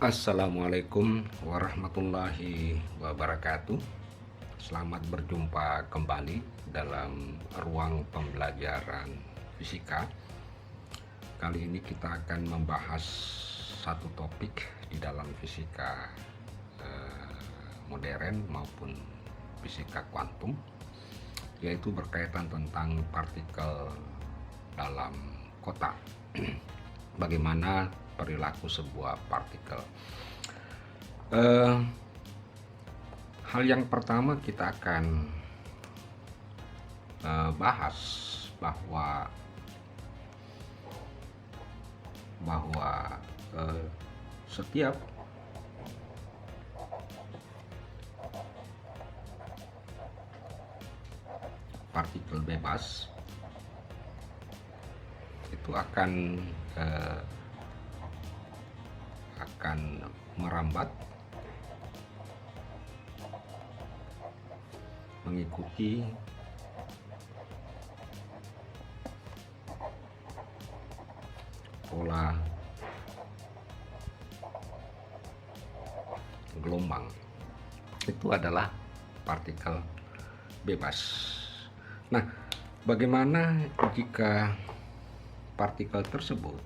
Assalamualaikum warahmatullahi wabarakatuh. Selamat berjumpa kembali dalam ruang pembelajaran fisika. Kali ini kita akan membahas satu topik di dalam fisika modern maupun fisika kuantum, yaitu berkaitan tentang partikel dalam kotak. Bagaimana perilaku sebuah partikel. Hal yang pertama kita akan bahas bahwa setiap partikel bebas itu akan merambat mengikuti pola gelombang. Itu adalah partikel bebas. Nah, bagaimana jika partikel tersebut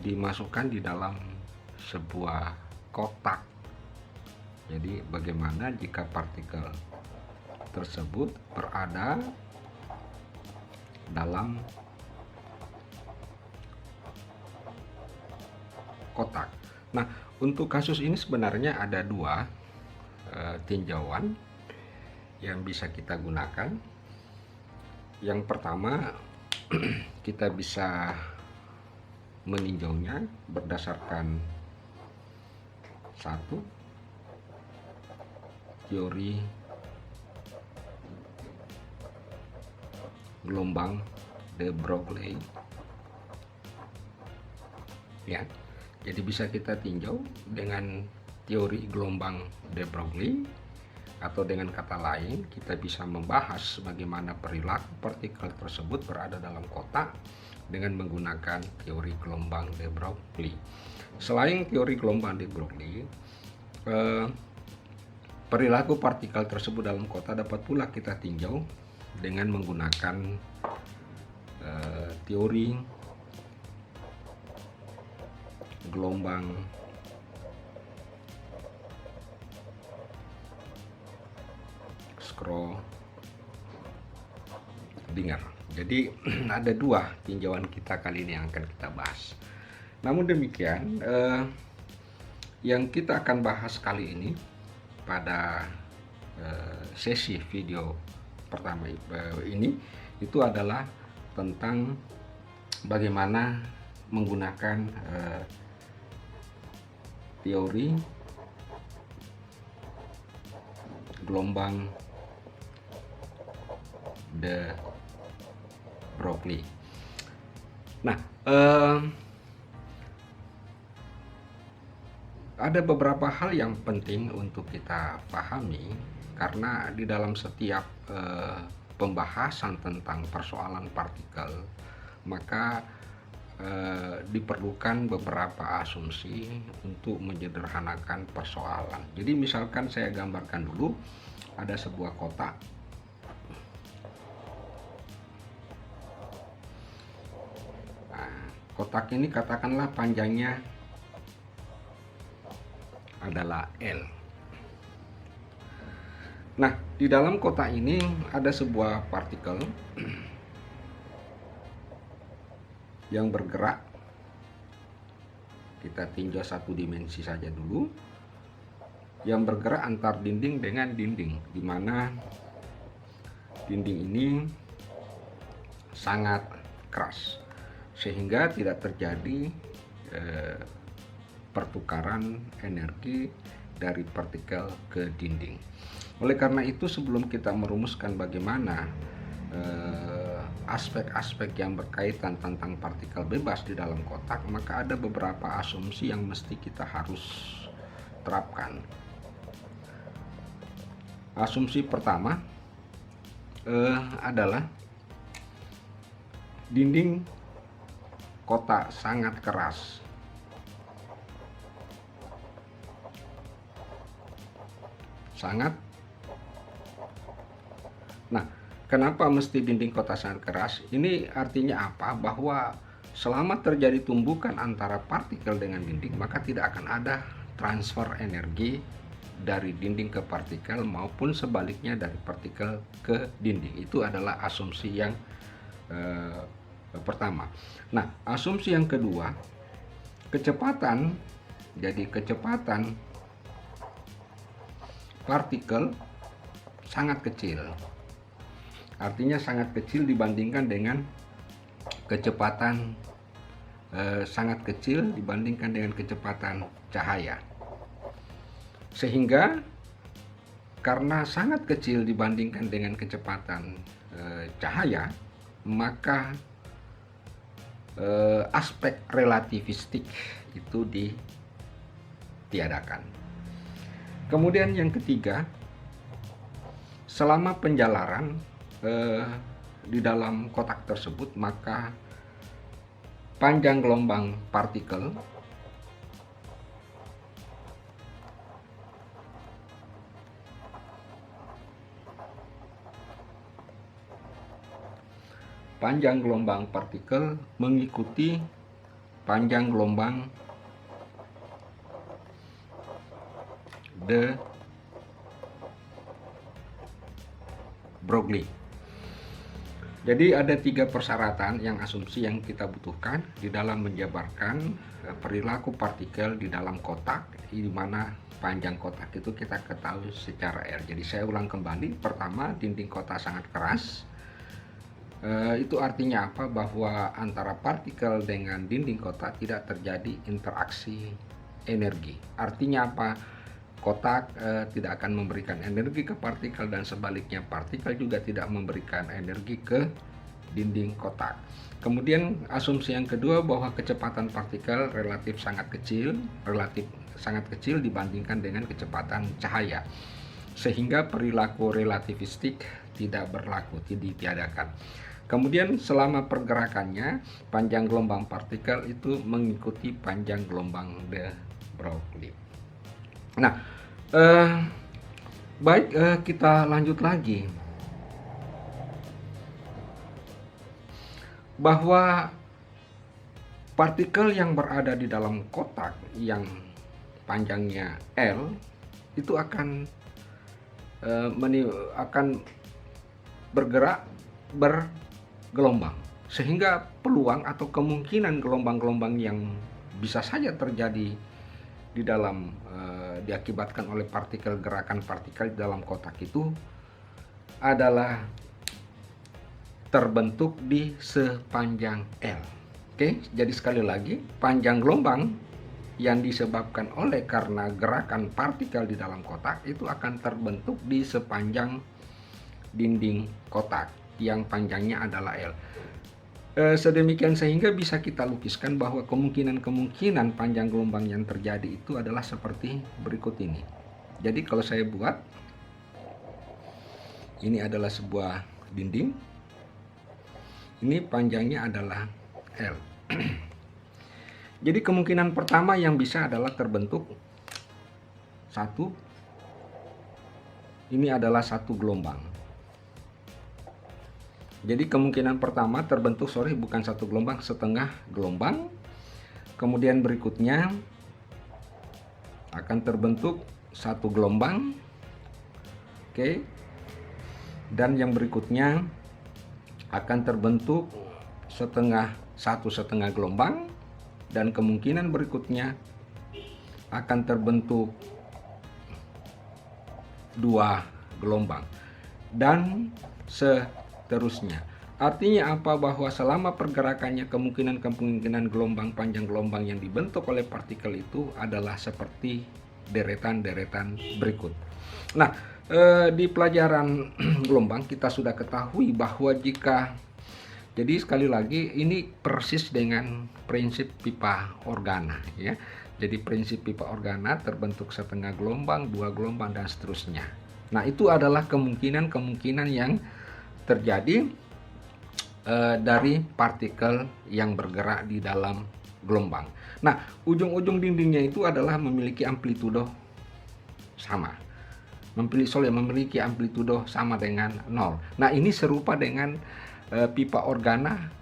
dimasukkan di dalam sebuah kotak? Jadi bagaimana jika partikel tersebut berada dalam kotak? Nah, untuk kasus ini sebenarnya ada dua tinjauan yang bisa kita gunakan. Yang pertama, kita bisa meninjaunya berdasarkan satu, teori gelombang de Broglie, ya. Jadi bisa kita tinjau dengan teori gelombang de Broglie, atau dengan kata lain kita bisa membahas bagaimana perilaku partikel tersebut berada dalam kotak dengan menggunakan teori gelombang de Broglie. Selain teori gelombang de Broglie, perilaku partikel tersebut dalam kotak dapat pula kita tinjau dengan menggunakan teori gelombang Schrödinger. Jadi ada dua tinjauan kita kali ini yang akan kita bahas. Namun demikian, yang kita akan bahas kali ini pada sesi video pertama ini itu adalah tentang bagaimana menggunakan teori gelombang de Broglie. Nah, ada beberapa hal yang penting untuk kita pahami, karena di dalam setiap pembahasan tentang persoalan partikel maka diperlukan beberapa asumsi untuk menyederhanakan persoalan. Jadi misalkan saya gambarkan dulu, ada sebuah kotak. Nah, kotak ini katakanlah panjangnya adalah L. Nah, di dalam kotak ini ada sebuah partikel yang bergerak. Kita tinjau satu dimensi saja dulu, yang bergerak antar dinding dengan dinding, di mana dinding ini sangat keras sehingga tidak terjadi pertukaran energi dari partikel ke dinding. Oleh karena itu, sebelum kita merumuskan bagaimana aspek-aspek yang berkaitan tentang partikel bebas di dalam kotak, maka ada beberapa asumsi yang mesti kita harus terapkan. Asumsi pertama, adalah dinding kota sangat keras. Nah, kenapa mesti dinding kota sangat keras? Ini artinya apa? Bahwa selama terjadi tumbukan antara partikel dengan dinding, maka tidak akan ada transfer energi dari dinding ke partikel maupun sebaliknya dari partikel ke dinding. Itu adalah asumsi yang pertama. Nah, asumsi yang kedua, kecepatan. Jadi kecepatan partikel sangat kecil. Artinya sangat kecil dibandingkan dengan kecepatan sangat kecil dibandingkan dengan kecepatan cahaya. Sehingga karena sangat kecil dibandingkan dengan kecepatan cahaya, maka aspek relativistik itu ditiadakan. Kemudian yang ketiga, selama penjalaran di dalam kotak tersebut, maka panjang gelombang partikel mengikuti panjang gelombang de Broglie. Jadi ada 3 persyaratan yang asumsi yang kita butuhkan di dalam menjabarkan perilaku partikel di dalam kotak, di mana panjang kotak itu kita ketahui secara R. Jadi saya ulang kembali. Pertama, dinding kotak sangat keras. Itu artinya apa? Bahwa antara partikel dengan dinding kotak tidak terjadi interaksi energi. Artinya apa? Kotak tidak akan memberikan energi ke partikel dan sebaliknya partikel juga tidak memberikan energi ke dinding kotak. Kemudian asumsi yang kedua bahwa kecepatan partikel relatif sangat kecil dibandingkan dengan kecepatan cahaya. Sehingga perilaku relativistik tidak berlaku, ditiadakan. Kemudian selama pergerakannya, panjang gelombang partikel itu mengikuti panjang gelombang de Broglie. Nah, baik, kita lanjut lagi. Bahwa partikel yang berada di dalam kotak yang panjangnya L itu akan bergerak bergelombang, sehingga peluang atau kemungkinan gelombang-gelombang yang bisa saja terjadi di dalam diakibatkan oleh gerakan partikel di dalam kotak itu adalah terbentuk di sepanjang L. Oke, jadi sekali lagi, panjang gelombang yang disebabkan oleh karena gerakan partikel di dalam kotak itu akan terbentuk di sepanjang dinding kotak yang panjangnya adalah L. Sedemikian sehingga bisa kita lukiskan bahwa kemungkinan panjang gelombang yang terjadi itu adalah seperti berikut ini. Jadi kalau saya buat, ini adalah sebuah dinding, ini panjangnya adalah L. Jadi kemungkinan pertama yang bisa adalah terbentuk ini adalah satu gelombang. Jadi kemungkinan pertama terbentuk, bukan satu gelombang, setengah gelombang. Kemudian berikutnya akan terbentuk satu gelombang. Oke. Dan yang berikutnya akan terbentuk satu setengah gelombang. Dan kemungkinan berikutnya akan terbentuk 2 gelombang. Dan seterusnya. Artinya apa? Bahwa selama pergerakannya kemungkinan panjang gelombang yang dibentuk oleh partikel itu adalah seperti deretan-deretan berikut. Nah, di pelajaran gelombang kita sudah ketahui bahwa jadi sekali lagi ini persis dengan prinsip pipa organa ya. Jadi prinsip pipa organa terbentuk setengah gelombang, 2 gelombang dan seterusnya. Nah, itu adalah kemungkinan yang terjadi dari partikel yang bergerak di dalam gelombang. Nah, ujung-ujung dindingnya itu adalah memiliki amplitudo sama. Memiliki amplitudo sama dengan 0. Nah, ini serupa dengan pipa organa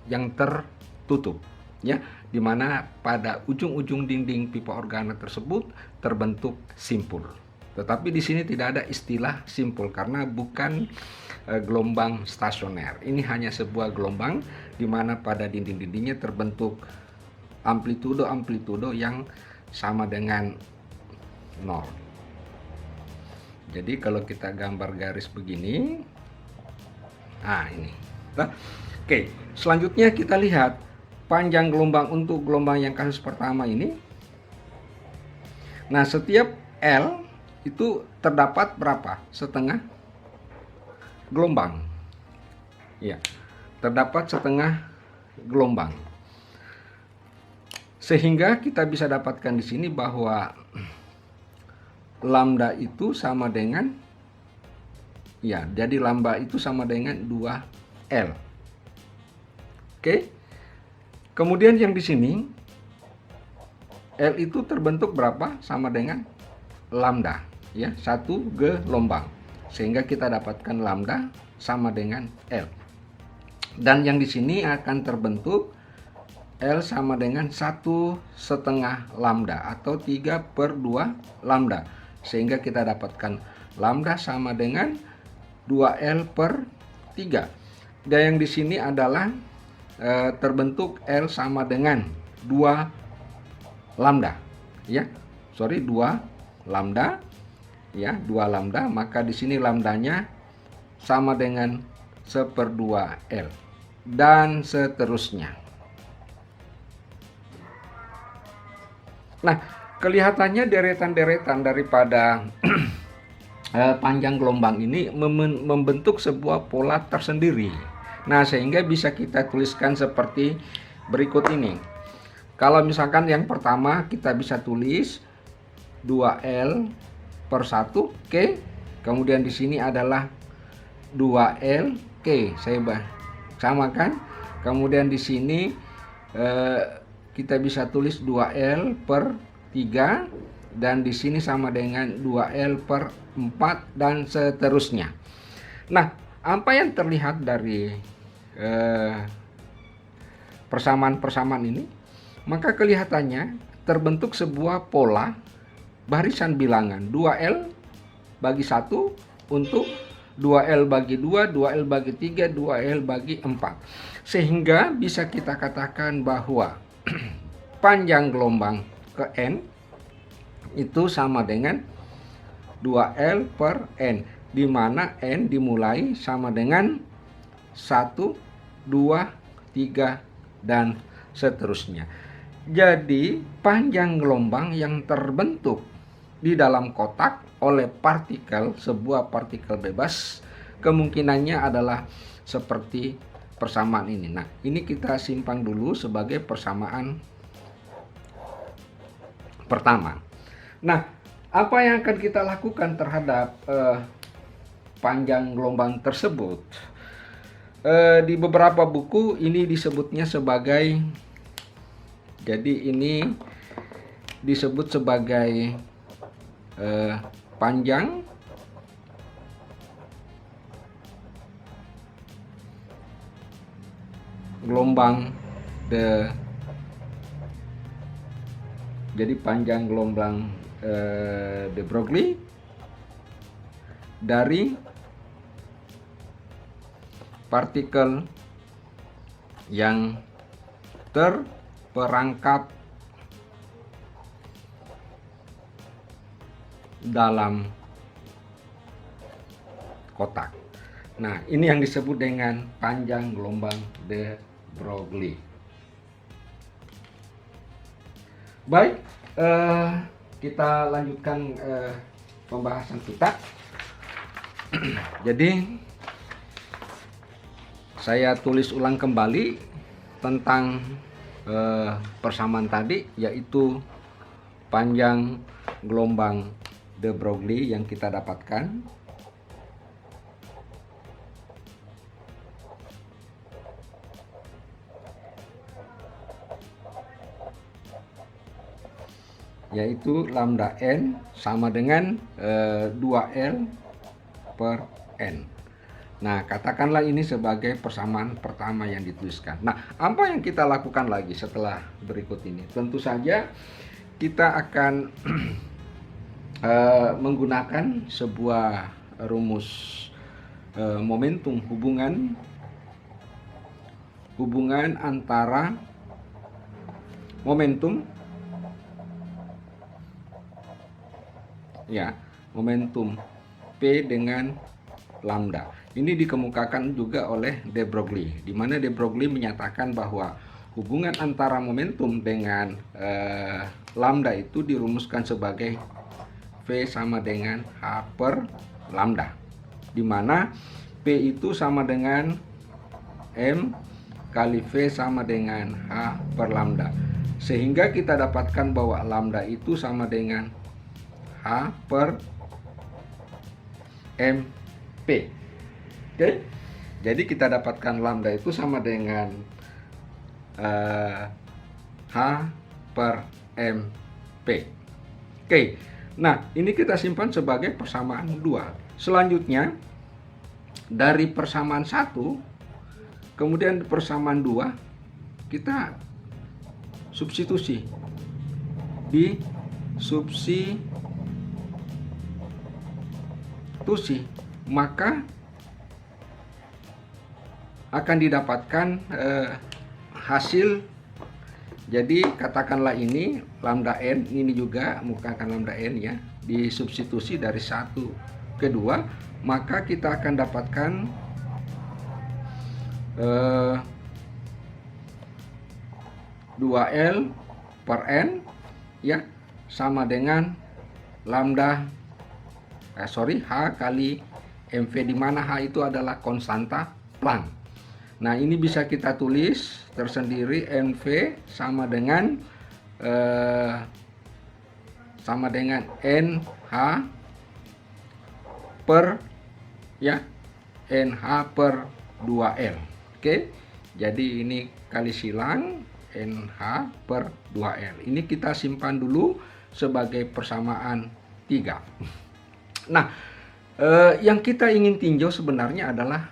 yang tertutup, ya, di mana pada ujung-ujung dinding pipa organa tersebut terbentuk simpul. Tetapi di sini tidak ada istilah simpul karena bukan gelombang stasioner. Ini hanya sebuah gelombang di mana pada dinding-dindingnya terbentuk amplitudo yang sama dengan 0. Jadi kalau kita gambar garis begini, nah ini. Oke, selanjutnya kita lihat panjang gelombang untuk gelombang yang kasus pertama ini. Nah, setiap L itu terdapat berapa? Setengah gelombang. Ya, terdapat setengah gelombang. Sehingga kita bisa dapatkan di sini bahwa lambda itu sama dengan, ya, jadi lambda itu sama dengan 2L. Oke. Kemudian yang di sini L itu terbentuk berapa? Sama dengan lambda, ya, satu gelombang. Sehingga kita dapatkan lambda sama dengan L. Dan yang di sini akan terbentuk L sama dengan 1/2 lambda atau 3/2 lambda. Sehingga kita dapatkan lambda sama dengan 2L/3. Dan yang di sini adalah terbentuk L sama dengan 2 lambda. Ya, 2 lambda. Ya, 2 lambda. Maka di sini lambdanya sama dengan 1/2 L. Dan seterusnya. Nah, kelihatannya deretan-deretan daripada panjang gelombang ini membentuk sebuah pola tersendiri. Nah, sehingga bisa kita tuliskan seperti berikut ini. Kalau misalkan yang pertama kita bisa tulis 2L/1 K. Kemudian di sini adalah 2L K. Saya samakan. Kemudian di sini kita bisa tulis 2L/3 dan di sini sama dengan 2L/4 dan seterusnya. Nah, apa yang terlihat dari persamaan-persamaan ini? Maka kelihatannya terbentuk sebuah pola barisan bilangan 2L/1 untuk 2L/2, 2L/3, 2L/4. Sehingga bisa kita katakan bahwa panjang gelombang ke N itu sama dengan 2L/N, di mana N dimulai sama dengan 1, 2, 3, dan seterusnya. Jadi panjang gelombang yang terbentuk di dalam kotak oleh partikel, sebuah partikel bebas, kemungkinannya adalah seperti persamaan ini. Nah, ini kita simpan dulu sebagai persamaan pertama. Nah, apa yang akan kita lakukan terhadap panjang gelombang tersebut? Di beberapa buku ini disebutnya sebagai, jadi ini disebut sebagai panjang gelombang jadi panjang gelombang de Broglie dari partikel yang terperangkap dalam kotak. Nah, ini yang disebut dengan panjang gelombang de Broglie. Baik, kita lanjutkan pembahasan kita. Jadi saya tulis ulang kembali tentang persamaan tadi, yaitu panjang gelombang de Broglie yang kita dapatkan yaitu lambda n sama dengan 2L per N. Nah, katakanlah ini sebagai persamaan pertama yang dituliskan. Nah, apa yang kita lakukan lagi setelah berikut ini? Tentu saja kita akan menggunakan sebuah rumus momentum, hubungan antara momentum P dengan lambda. Ini dikemukakan juga oleh de Broglie, di mana de Broglie menyatakan bahwa hubungan antara momentum dengan lambda itu dirumuskan sebagai V sama dengan H per lambda, di mana P itu sama dengan M kali V sama dengan H per lambda, sehingga kita dapatkan bahwa lambda itu sama dengan H per MP. Oke, jadi kita dapatkan lambda itu sama dengan H per MP. Oke, nah ini kita simpan sebagai persamaan 2. Selanjutnya dari persamaan 1 kemudian persamaan 2 kita substitusi, maka akan didapatkan hasil. Jadi katakanlah ini lambda n, ini juga mukakan lambda n ya, disubstitusi dari 1 ke 2, maka kita akan dapatkan 2L per N ya, sama dengan lambda H kali MV, di mana H itu adalah konstanta Planck. Nah, ini bisa kita tulis tersendiri, NV sama dengan NH per NH per 2L. Oke. Jadi ini kali silang NH per 2L. Ini kita simpan dulu sebagai persamaan 3. Nah, yang kita ingin tinjau sebenarnya adalah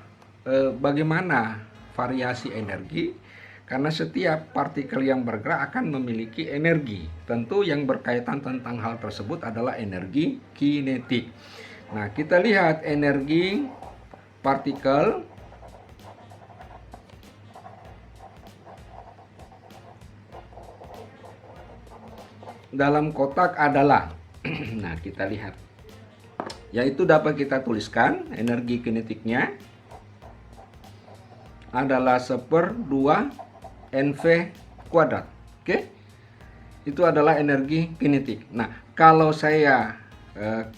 bagaimana variasi energi, karena setiap partikel yang bergerak akan memiliki energi. Tentu yang berkaitan tentang hal tersebut adalah energi kinetik. Nah, kita lihat energi partikel dalam kotak adalah nah, kita lihat, yaitu dapat kita tuliskan energi kinetiknya adalah 1/2 NV kuadrat. Oke, itu adalah energi kinetik. Nah, kalau saya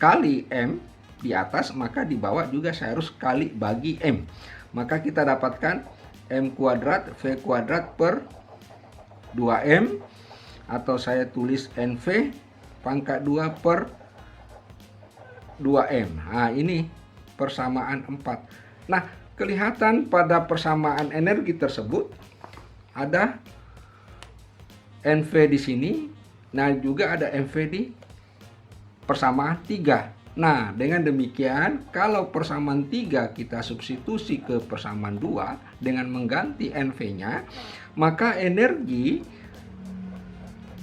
kali M di atas, maka di bawah juga saya harus kali bagi M, maka kita dapatkan M kuadrat V kuadrat per 2M, atau saya tulis NV pangkat 2 per 2M. Nah, ini persamaan 4. Nah, kelihatan pada persamaan energi tersebut ada NV di sini, nah juga ada MV di persamaan 3. Nah, dengan demikian kalau persamaan 3 kita substitusi ke persamaan 2 dengan mengganti NV-nya, maka energi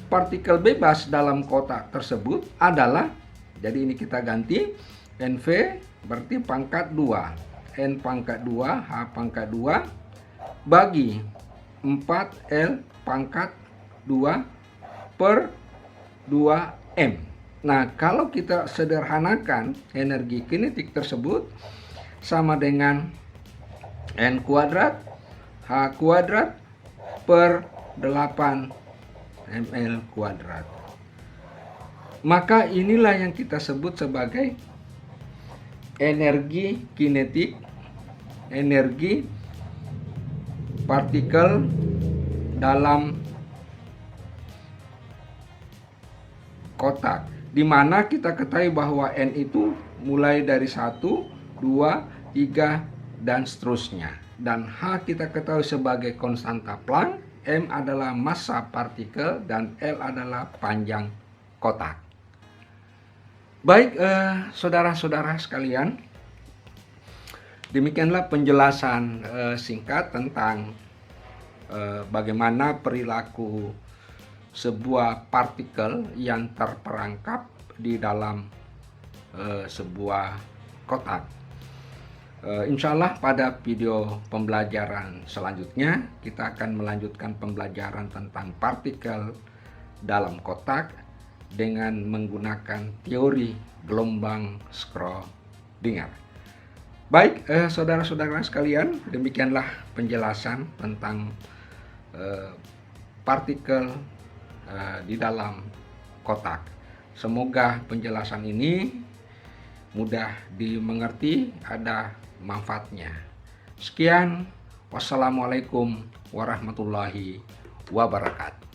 partikel bebas dalam kotak tersebut adalah, jadi ini kita ganti NV berarti pangkat 2. N pangkat 2, H pangkat 2, bagi 4L pangkat 2 per 2M. Nah, kalau kita sederhanakan energi kinetik tersebut sama dengan N kuadrat, H kuadrat per 8 ml kuadrat. Maka inilah yang kita sebut sebagai energi kinetik, energi partikel dalam kotak, di mana kita ketahui bahwa N itu mulai dari 1, 2, 3 dan seterusnya, dan H kita ketahui sebagai konstanta Planck, M adalah massa partikel dan L adalah panjang kotak. Baik, saudara-saudara sekalian, demikianlah penjelasan singkat tentang bagaimana perilaku sebuah partikel yang terperangkap di dalam sebuah kotak. Insya Allah pada video pembelajaran selanjutnya kita akan melanjutkan pembelajaran tentang partikel dalam kotak dengan menggunakan teori gelombang Schrödinger. Baik, saudara-saudara sekalian, demikianlah penjelasan tentang partikel di dalam kotak. Semoga penjelasan ini mudah dimengerti, ada manfaatnya. Sekian, wassalamualaikum warahmatullahi wabarakatuh.